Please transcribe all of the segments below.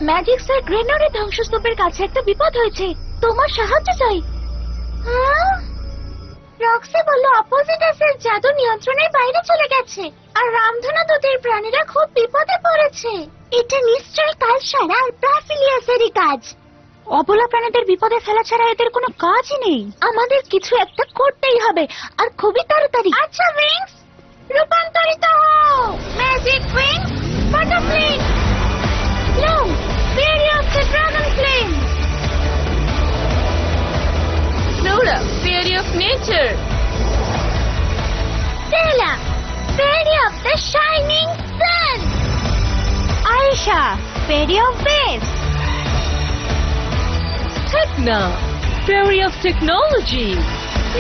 Magic sir গ্রেনারের ধ্বংসস্তূপের কাছে একটা বিপদ হয়েছে, তোমার সাহায্য চাই। রক্সি বলল অপোজিটাসের জাদু নিয়ন্ত্রণের বাইরে চলে গেছে আর রামধনু দুধের প্রাণীরা খুব বিপদে পড়েছে। এটা নিশ্চয়ই কালসারা আর ব্রাফিলিয়াসেরই কাজ। অবলা প্রাণীদের বিপদে ফেলা ছাড়া এদের কোনো কাজই নেই। আমাদের কিছু একটা করতেই হবে, আর খুবই তাড়াতাড়ি। আচ্ছা উইংস, রূপান্তরিত হও। Magic wings, butterfly. Bloom, fairy of the dragon flame. Flora, fairy of nature. Stella, fairy of the shining sun. Aisha, fairy of waves. Techna, fairy of technology.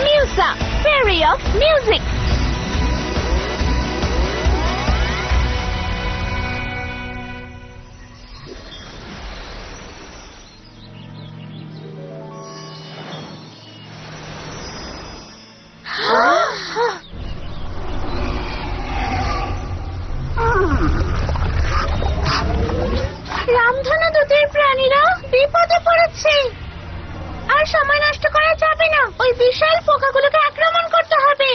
Musa, fairy of music. রামধনু দুধের প্রাণীরা বিপদে পড়েছে, আর সময় নষ্ট করা যাবে না। ওই বিশাল পোকাগুলোকে আক্রমণ করতে হবে।